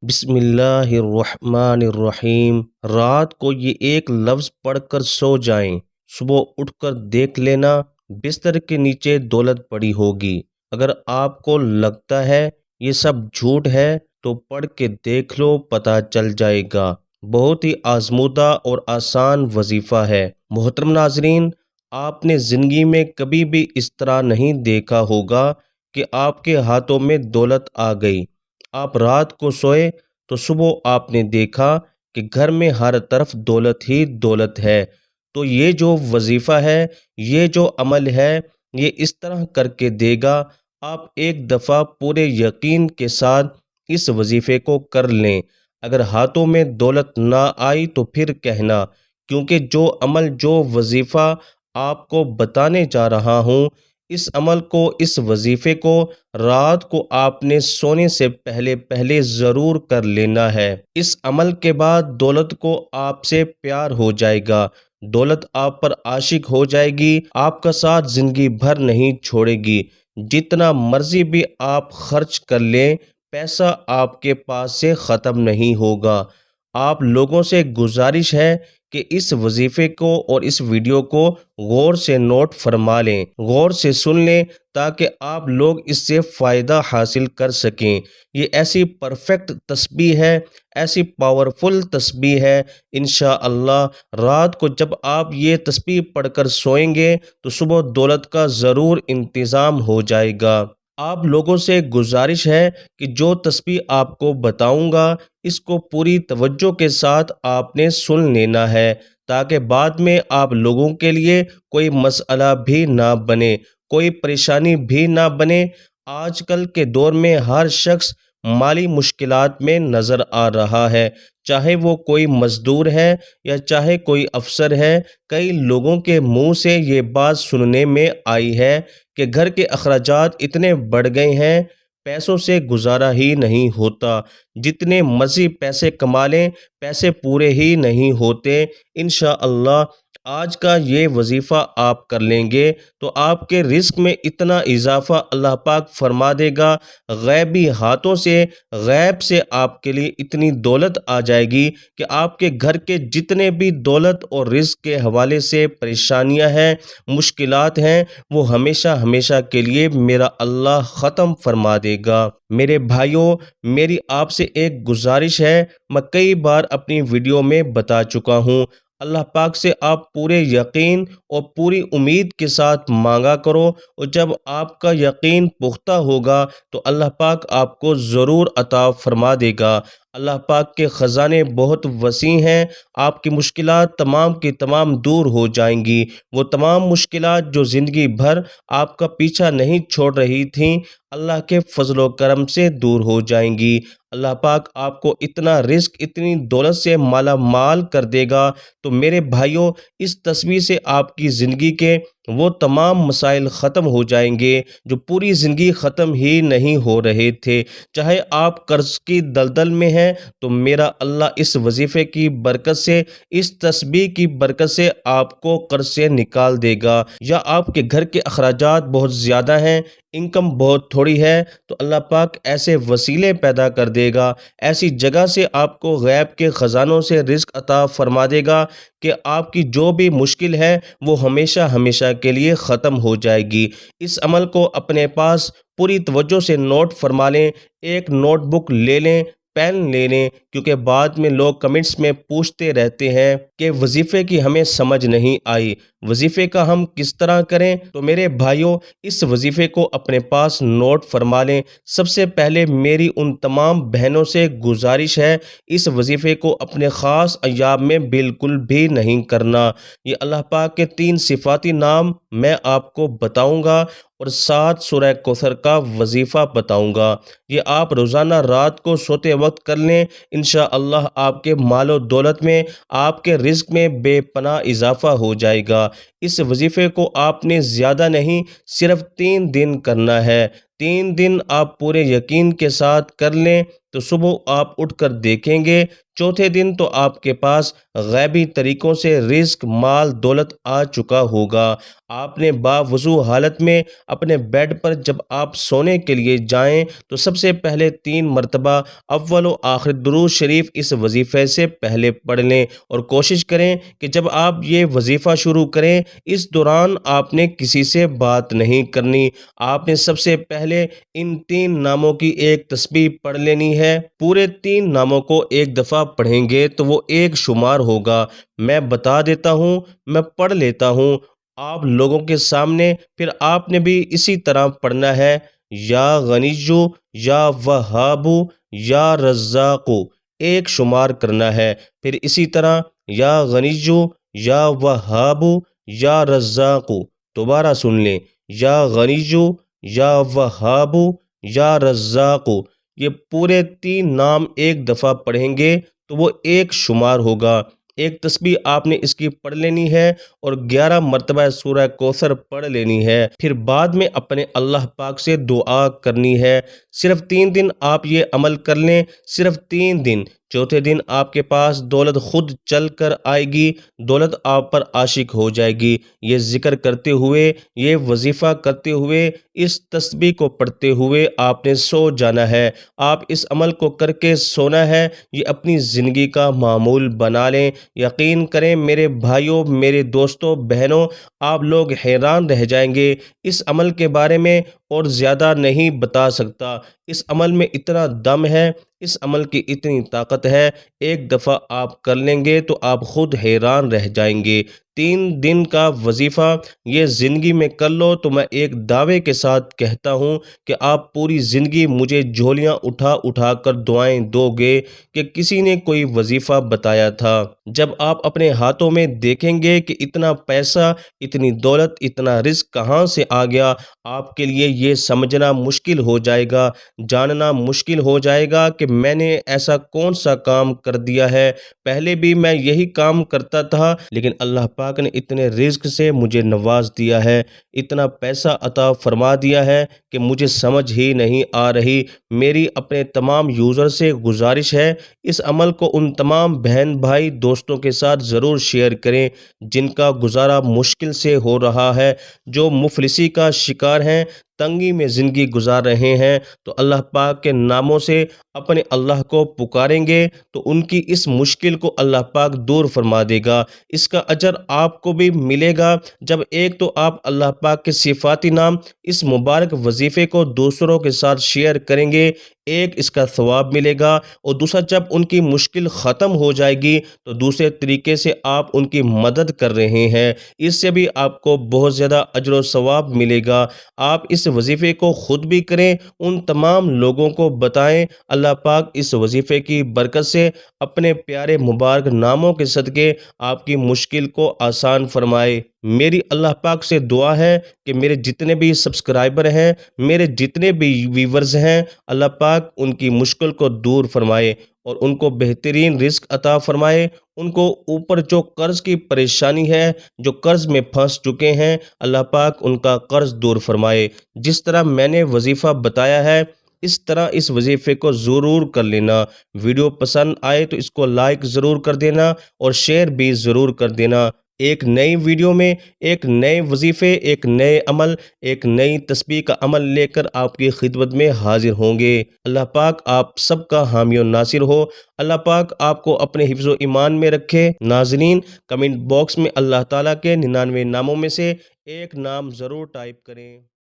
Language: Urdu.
بسم اللہ الرحمن الرحیم۔ رات کو یہ ایک لفظ پڑھ کر سو جائیں، صبح اٹھ کر دیکھ لینا بستر کے نیچے دولت پڑی ہوگی۔ اگر آپ کو لگتا ہے یہ سب جھوٹ ہے تو پڑھ کے دیکھ لو، پتہ چل جائے گا۔ بہت ہی آزمودہ اور آسان وظیفہ ہے۔ محترم ناظرین، آپ نے زندگی میں کبھی بھی اس طرح نہیں دیکھا ہوگا کہ آپ کے ہاتھوں میں دولت آ گئی۔ آپ رات کو سوئے تو صبح آپ نے دیکھا کہ گھر میں ہر طرف دولت ہی دولت ہے۔ تو یہ جو وظیفہ ہے، یہ جو عمل ہے، یہ اس طرح کر کے دے گا۔ آپ ایک دفعہ پورے یقین کے ساتھ اس وظیفے کو کر لیں۔ اگر ہاتھوں میں دولت نہ آئی تو پھر کہنا، کیونکہ جو عمل، جو وظیفہ آپ کو بتانے جا رہا ہوں، اس عمل کو، اس وظیفے کو رات کو آپ نے سونے سے پہلے ضرور کر لینا ہے۔ اس عمل کے بعد دولت کو آپ سے پیار ہو جائے گا، دولت آپ پر عاشق ہو جائے گی، آپ کا ساتھ زندگی بھر نہیں چھوڑے گی۔ جتنا مرضی بھی آپ خرچ کر لیں، پیسہ آپ کے پاس سے ختم نہیں ہوگا۔ آپ لوگوں سے گزارش ہے کہ اس وظیفے کو اور اس ویڈیو کو غور سے نوٹ فرما لیں، غور سے سن لیں، تاکہ آپ لوگ اس سے فائدہ حاصل کر سکیں۔ یہ ایسی پرفیکٹ تسبیح ہے، ایسی پاورفل تسبیح ہے، انشاءاللہ رات کو جب آپ یہ تسبیح پڑھ کر سوئیں گے تو صبح دولت کا ضرور انتظام ہو جائے گا۔ آپ لوگوں سے گزارش ہے کہ جو تسبیح آپ کو بتاؤں گا، اس کو پوری توجہ کے ساتھ آپ نے سن لینا ہے، تاکہ بعد میں آپ لوگوں کے لیے کوئی مسئلہ بھی نہ بنے، کوئی پریشانی بھی نہ بنے۔ آج کل کے دور میں ہر شخص مالی مشکلات میں نظر آ رہا ہے، چاہے وہ کوئی مزدور ہے یا چاہے کوئی افسر ہے۔ کئی لوگوں کے منہ سے یہ بات سننے میں آئی ہے کہ گھر کے اخراجات اتنے بڑھ گئے ہیں، پیسوں سے گزارا ہی نہیں ہوتا، جتنے مرضی پیسے کما لیں پیسے پورے ہی نہیں ہوتے۔ انشاءاللہ آج کا یہ وظیفہ آپ کر لیں گے تو آپ کے رزق میں اتنا اضافہ اللہ پاک فرما دے گا، غیبی ہاتھوں سے، غیب سے آپ کے لیے اتنی دولت آ جائے گی کہ آپ کے گھر کے جتنے بھی دولت اور رزق کے حوالے سے پریشانیاں ہیں، مشکلات ہیں، وہ ہمیشہ ہمیشہ کے لیے میرا اللہ ختم فرما دے گا۔ میرے بھائیوں، میری آپ سے ایک گزارش ہے، میں کئی بار اپنی ویڈیو میں بتا چکا ہوں، اللہ پاک سے آپ پورے یقین اور پوری امید کے ساتھ مانگا کرو، اور جب آپ کا یقین پختہ ہوگا تو اللہ پاک آپ کو ضرور عطا فرما دے گا۔ اللہ پاک کے خزانے بہت وسیع ہیں، آپ کی مشکلات تمام کی تمام دور ہو جائیں گی۔ وہ تمام مشکلات جو زندگی بھر آپ کا پیچھا نہیں چھوڑ رہی تھیں، اللہ کے فضل و کرم سے دور ہو جائیں گی۔ اللہ پاک آپ کو اتنا رزق، اتنی دولت سے مالا مال کر دے گا۔ تو میرے بھائیوں، اس تصویر سے آپ کی زندگی کے وہ تمام مسائل ختم ہو جائیں گے جو پوری زندگی ختم ہی نہیں ہو رہے تھے۔ چاہے آپ قرض کی دلدل میں ہیں تو میرا اللہ اس وظیفے کی برکت سے، اس تسبیح کی برکت سے آپ کو قرض سے نکال دے گا۔ یا آپ کے گھر کے اخراجات بہت زیادہ ہیں، انکم بہت تھوڑی ہے، تو اللہ پاک ایسے وسیلے پیدا کر دے گا، ایسی جگہ سے آپ کو غیب کے خزانوں سے رزق عطا فرما دے گا کہ آپ کی جو بھی مشکل ہے وہ ہمیشہ ہمیشہ کے لیے ختم ہو جائے گی۔ اس عمل کو اپنے پاس پوری توجہ سے نوٹ فرما لیں، ایک نوٹ بک لے لیں، پین لے لیں، کیونکہ بعد میں لوگ کمنٹس میں پوچھتے رہتے ہیں کہ وظیفے کی ہمیں سمجھ نہیں آئی، وظیفے کا ہم کس طرح کریں۔ تو میرے بھائیوں، اس وظیفے کو اپنے پاس نوٹ فرما لیں۔ سب سے پہلے میری ان تمام بہنوں سے گزارش ہے، اس وظیفے کو اپنے خاص ایام میں بالکل بھی نہیں کرنا۔ یہ اللہ پاک کے 3 صفاتی نام میں آپ کو بتاؤں گا اور 7 سورہ کوثر کا وظیفہ بتاؤں گا۔ یہ آپ روزانہ رات کو سوتے وقت کر لیں، انشاءاللہ آپ کے مال و دولت میں، آپ کے رزق میں بے پناہ اضافہ ہو جائے گا۔ اس وظیفے کو آپ نے زیادہ نہیں، صرف 3 دن کرنا ہے۔ 3 دن آپ پورے یقین کے ساتھ کر لیں، تو صبح آپ اٹھ کر دیکھیں گے چوتھے دن تو آپ کے پاس غیبی طریقوں سے رزق، مال، دولت آ چکا ہوگا۔ آپ نے باوضو حالت میں اپنے بیڈ پر جب آپ سونے کے لیے جائیں تو سب سے پہلے 3 مرتبہ اول و آخر درود شریف اس وظیفے سے پہلے پڑھ لیں، اور کوشش کریں کہ جب آپ یہ وظیفہ شروع کریں اس دوران آپ نے کسی سے بات نہیں کرنی۔ آپ نے سب سے پہلے ان 3 ناموں کی ایک تسبیح پڑھ لینی ہے۔ پورے 3 ناموں کو ایک دفعہ پڑھیں گے تو وہ ایک شمار ہوگا۔ میں بتا دیتا ہوں، میں پڑھ لیتا ہوں آپ لوگوں کے سامنے، پھر آپ نے بھی اسی طرح پڑھنا ہے۔ یا غنیجو، یا وہابو، یا رزاقو، ایک شمار کرنا ہے۔ پھر اسی طرح یا غنیجو، یا وہابو، یا رزاقو، دوبارہ سن لیں، یا غنیجو، یا وہابو، یا رزاقو۔ یہ پورے 3 نام ایک دفعہ پڑھیں گے تو وہ ایک شمار ہوگا۔ ایک تسبیح آپ نے اس کی پڑھ لینی ہے اور 11 مرتبہ سورہ کوثر پڑھ لینی ہے۔ پھر بعد میں اپنے اللہ پاک سے دعا کرنی ہے۔ صرف 3 دن آپ یہ عمل کر لیں، صرف 3 دن۔ چوتھے دن آپ کے پاس دولت خود چل کر آئے گی، دولت آپ پر عاشق ہو جائے گی۔ یہ ذکر کرتے ہوئے، یہ وظیفہ کرتے ہوئے، اس تسبیح کو پڑھتے ہوئے آپ نے سو جانا ہے۔ آپ اس عمل کو کر کے سونا ہے۔ یہ اپنی زندگی کا معمول بنا لیں۔ یقین کریں میرے بھائیوں، میرے دوستوں، بہنوں، آپ لوگ حیران رہ جائیں گے۔ اس عمل کے بارے میں اور زیادہ نہیں بتا سکتا۔ اس عمل میں اتنا دم ہے، اس عمل کی اتنی طاقت ہے، ایک دفعہ آپ کر لیں گے تو آپ خود حیران رہ جائیں گے۔ 3 دن کا وظیفہ یہ زندگی میں کر لو تو میں ایک دعوے کے ساتھ کہتا ہوں کہ آپ پوری زندگی مجھے جھولیاں اٹھا اٹھا کر دعائیں دو گے کہ کسی نے کوئی وظیفہ بتایا تھا۔ جب آپ اپنے ہاتھوں میں دیکھیں گے کہ اتنا پیسہ، اتنی دولت، اتنا رزق کہاں سے آ گیا، آپ کے لیے یہ سمجھنا مشکل ہو جائے گا، جاننا مشکل ہو جائے گا کہ میں نے ایسا کون سا کام کر دیا ہے۔ پہلے بھی میں یہی کام کرتا تھا لیکن اللہ پاک نے اتنے رزق سے مجھے نواز دیا ہے، اتنا پیسہ عطا فرما دیا ہے کہ مجھے سمجھ ہی نہیں آ رہی۔ میری اپنے تمام یوزر سے گزارش ہے، اس عمل کو ان تمام بہن بھائی دوستوں کے ساتھ ضرور شیئر کریں جن کا گزارا مشکل سے ہو رہا ہے، جو مفلسی کا شکار ہیں، تنگی میں زندگی گزار رہے ہیں۔ تو اللہ پاک کے ناموں سے اپنے اللہ کو پکاریں گے تو ان کی اس مشکل کو اللہ پاک دور فرما دے گا۔ اس کا اجر آپ کو بھی ملے گا جب ایک تو آپ اللہ پاک کے صفاتی نام اس مبارک وظیفے کو دوسروں کے ساتھ شیئر کریں گے، ایک اس کا ثواب ملے گا، اور دوسرا جب ان کی مشکل ختم ہو جائے گی تو دوسرے طریقے سے آپ ان کی مدد کر رہے ہیں، اس سے بھی آپ کو بہت زیادہ اجر و ثواب ملے گا۔ آپ اس وظیفے کو خود بھی کریں، ان تمام لوگوں کو بتائیں۔ اللہ پاک اس وظیفے کی برکت سے اپنے پیارے مبارک ناموں کے صدقے آپ کی مشکل کو آسان فرمائے۔ میری اللہ پاک سے دعا ہے کہ میرے جتنے بھی سبسکرائبر ہیں، میرے جتنے بھی ویورز ہیں، اللہ پاک ان کی مشکل کو دور فرمائے اور ان کو بہترین رزق عطا فرمائے۔ ان کو اوپر جو قرض کی پریشانی ہے، جو قرض میں پھنس چکے ہیں، اللہ پاک ان کا قرض دور فرمائے۔ جس طرح میں نے وظیفہ بتایا ہے اس طرح اس وظیفے کو ضرور کر لینا۔ ویڈیو پسند آئے تو اس کو لائک ضرور کر دینا اور شیئر بھی ضرور کر دینا۔ ایک نئی ویڈیو میں ایک نئے وظیفے، ایک نئے عمل، ایک نئی تسبیح کا عمل لے کر آپ کی خدمت میں حاضر ہوں گے۔ اللہ پاک آپ سب کا حامی و ناصر ہو۔ اللہ پاک آپ کو اپنے حفظ و ایمان میں رکھے۔ ناظرین، کمنٹ باکس میں اللہ تعالیٰ کے 99 ناموں میں سے ایک نام ضرور ٹائپ کریں۔